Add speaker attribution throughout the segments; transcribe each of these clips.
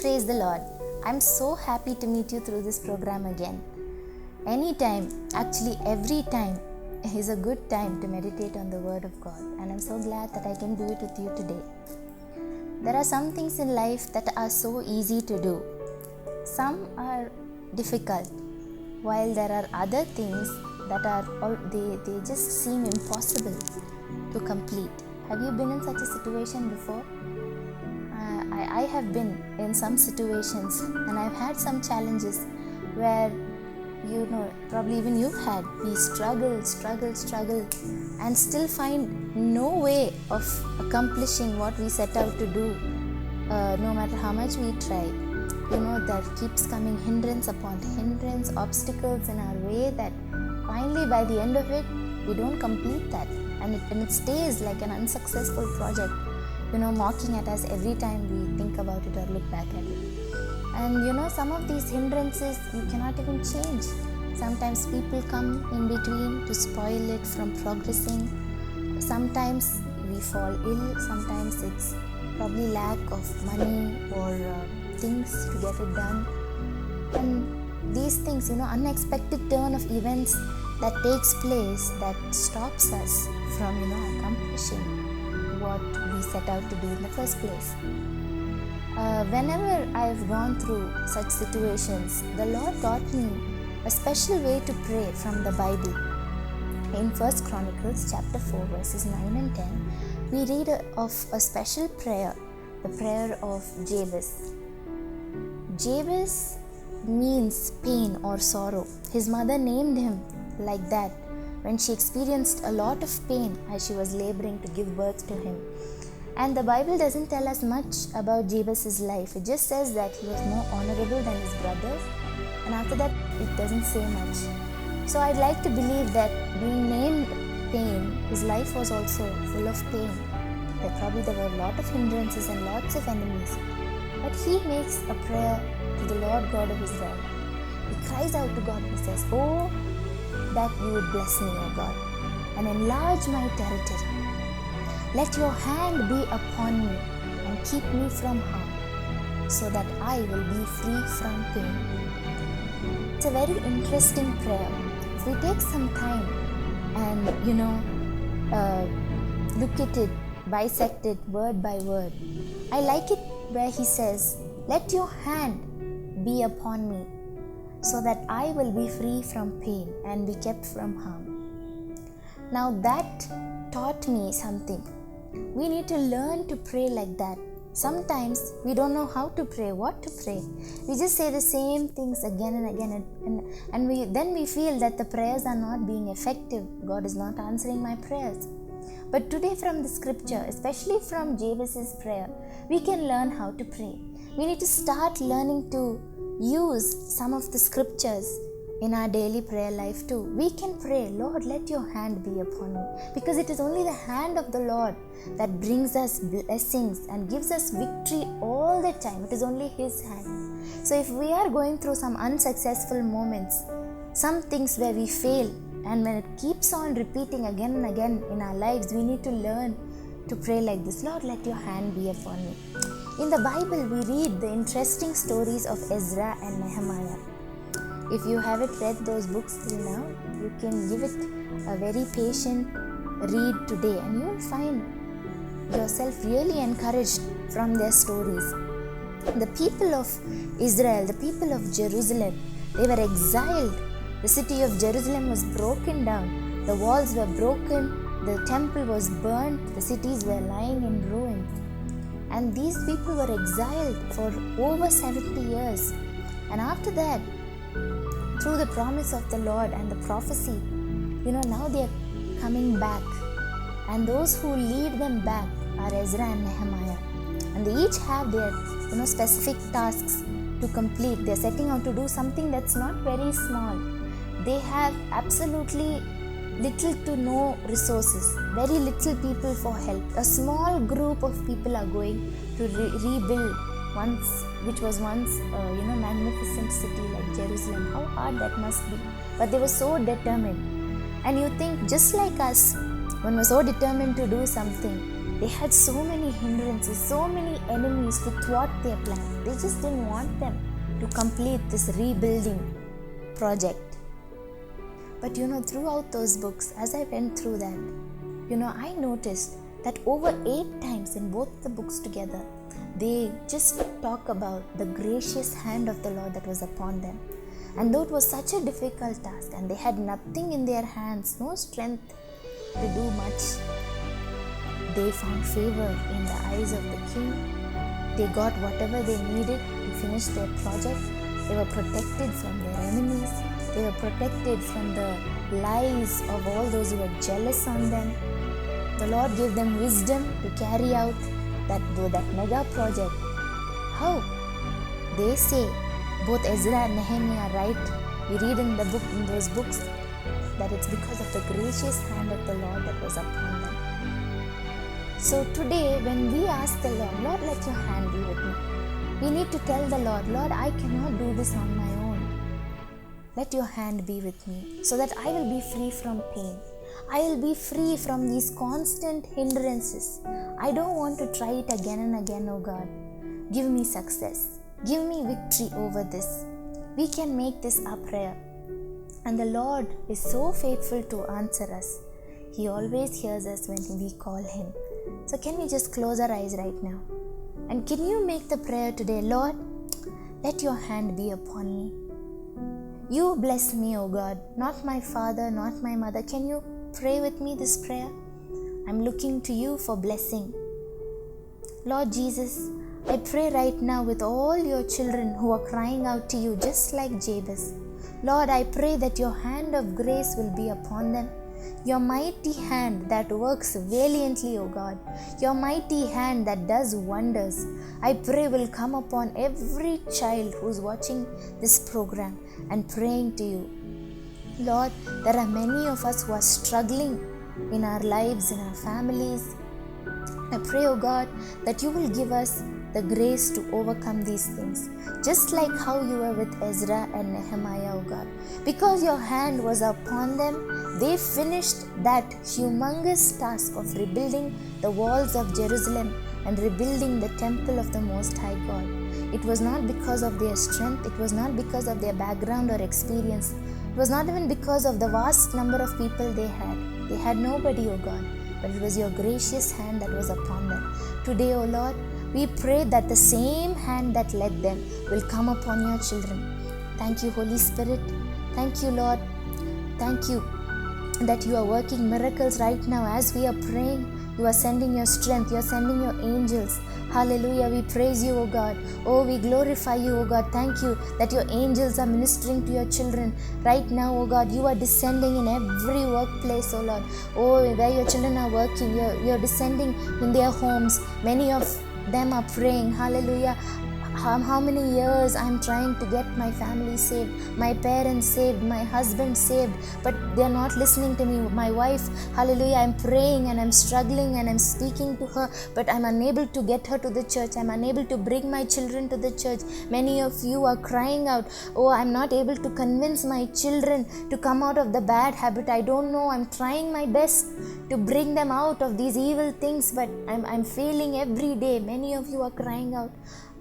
Speaker 1: Praise the Lord. I'm so happy to meet you through this program again. Anytime, actually every time, is a good time to meditate on the Word of God, and I'm so glad that I can do it with you today. There are some things in life that are so easy to do. Some are difficult, while there are other things that they just seem impossible to complete. Have you been in such a situation before? I have been in some situations, and I've had some challenges where, probably even you've had. We struggle, and still find no way of accomplishing what we set out to do, no matter how much we try. There keeps coming hindrance upon hindrance, obstacles in our way that finally by the end of it, we don't complete that. And it stays like an unsuccessful project, mocking at us every time we think about it or look back at it. And some of these hindrances you cannot even change. Sometimes people come in between to spoil it from progressing. Sometimes we fall ill. Sometimes it's probably lack of money or things to get it done. And these things, unexpected turn of events that takes place that stops us from, accomplishing what we set out to do in the first place. Whenever I've gone through such situations, the Lord taught me a special way to pray from the Bible. In 1 Chronicles chapter 4 verses 9 and 10, we read of a special prayer, the prayer of Jabez. Jabez means pain or sorrow. His mother named him like that when she experienced a lot of pain as she was laboring to give birth to him. And the Bible doesn't tell us much about Jabez's life. It just says that he was more honorable than his brothers, and after that it doesn't say much. So I'd like to believe that being named pain, his life was also full of pain. There were a lot of hindrances and lots of enemies. But he makes a prayer to the Lord God of Israel. He cries out to God and says, "Oh, that you would bless me, O God, and enlarge my territory. Let your hand be upon me and keep me from harm, so that I will be free from pain." It's a very interesting prayer. If we take some time and, look at it, bisect it word by word, I like it where he says, "Let your hand be upon me, so that I will be free from pain and be kept from harm." Now that taught me something. We need to learn to pray like that. Sometimes we don't know how to pray, what to pray. We just say the same things again and again, and then we feel that the prayers are not being effective. God is not answering my prayers. But today from the scripture, especially from Jabez's prayer, we can learn how to pray. We need to start learning to use some of the scriptures in our daily prayer life too. We can pray, "Lord, let your hand be upon me," because it is only the hand of the Lord that brings us blessings and gives us victory all the time. It is only his hand. So if we are going through some unsuccessful moments, some things where we fail, and when it keeps on repeating again and again in our lives, we need to learn to pray like this: "Lord, let your hand be upon me." In the Bible, we read the interesting stories of Ezra and Nehemiah. If you haven't read those books till now, you can give it a very patient read today, and you will find yourself really encouraged from their stories. The people of Israel, the people of Jerusalem, they were exiled. The city of Jerusalem was broken down. The walls were broken. The temple was burnt. The cities were lying in ruins. And these people were exiled for over 70 years. And after that, through the promise of the Lord and the prophecy, now they are coming back. And those who lead them back are Ezra and Nehemiah. And they each have their, specific tasks to complete. They're setting out to do something that's not very small. They have absolutely little to no resources, very little people for help. A small group of people are going to rebuild which was once magnificent city like Jerusalem. How hard that must be. But they were so determined. And you think, just like us, when we're so determined to do something, They had so many hindrances, so many enemies to thwart their plan. They just didn't want them to complete this rebuilding project. But throughout those books, as I went through that, I noticed that over 8 times in both the books together, they just talk about the gracious hand of the Lord that was upon them. And though it was such a difficult task and they had nothing in their hands, no strength to do much, they found favor in the eyes of the king. They got whatever they needed to finish their project. They were protected from their enemies. They were protected from the lies of all those who were jealous on them. The Lord gave them wisdom to carry out that mega project. How? They say, both Ezra and Nehemiah write, we read in those books, that it's because of the gracious hand of the Lord that was upon them. So today, when we ask the Lord, Lord, let your hand be with me, we need to tell the Lord, Lord, I cannot do this on my own. Let your hand be with me so that I will be free from pain. I will be free from these constant hindrances. I don't want to try it again and again, oh God. Give me success. Give me victory over this. We can make this our prayer. And the Lord is so faithful to answer us. He always hears us when we call Him. So can we just close our eyes right now? And can you make the prayer today, Lord, let your hand be upon me. You bless me, O God, not my father, not my mother. Can you pray with me this prayer? I'm looking to you for blessing. Lord Jesus, I pray right now with all your children who are crying out to you just like Jabez. Lord, I pray that your hand of grace will be upon them. Your mighty hand that works valiantly, O God. Your mighty hand that does wonders. I pray will come upon every child who's watching this program and praying to you. Lord, there are many of us who are struggling in our lives, in our families. I pray, O God, that you will give us the grace to overcome these things, just like how you were with Ezra and Nehemiah, O God. Because your hand was upon them, they finished that humongous task of rebuilding the walls of Jerusalem and rebuilding the temple of the Most High God. It was not because of their strength, it was not because of their background or experience, it was not even because of the vast number of people they had. They had nobody, O God, but it was your gracious hand that was upon them. Today, O Lord, we pray that the same hand that led them will come upon your children. Thank you, Holy Spirit. Thank you, Lord. Thank you that you are working miracles right now as we are praying. You are sending your strength. You are sending your angels. Hallelujah. We praise you, O God. Oh, we glorify you, O God. Thank you that your angels are ministering to your children right now, O God. You are descending in every workplace, O Lord. Oh, where your children are working, you're descending in their homes. Many of them are praying. Hallelujah. How many years I'm trying to get my family saved, my parents saved, my husband saved, but they're not listening to me. My wife, hallelujah, I'm praying and I'm struggling and I'm speaking to her, but I'm unable to get her to the church. I'm unable to bring my children to the church. Many of you are crying out, oh, I'm not able to convince my children to come out of the bad habit. I don't know. I'm trying my best to bring them out of these evil things, but I'm failing every day. Many of you are crying out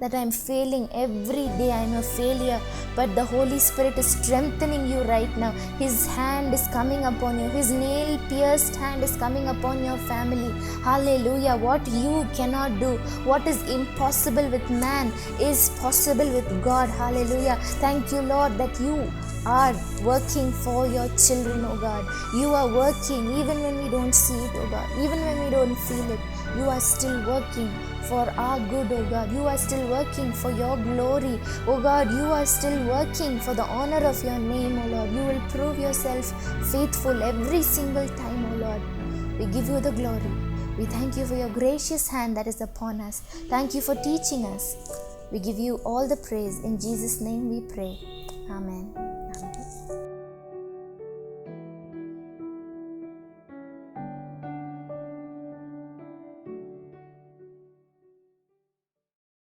Speaker 1: that I'm failing every day. I'm a failure, but the Holy Spirit is strengthening you right now. His hand is coming upon you. His nail-pierced hand is coming upon your family. Hallelujah. What you cannot do, what is impossible with man is possible with God. Hallelujah. Thank you, Lord, that you are working for your children, oh God. You are working even when we don't see it, oh God. Even when we don't feel it, you are still working for our good, oh God. You are still working for your glory, oh God. You are still working for the honor of your name, oh Lord. You will prove yourself faithful every single time, oh Lord. We give you the glory. We thank you for your gracious hand that is upon us. Thank you for teaching us. We give you all the praise. In Jesus' name we pray. Amen.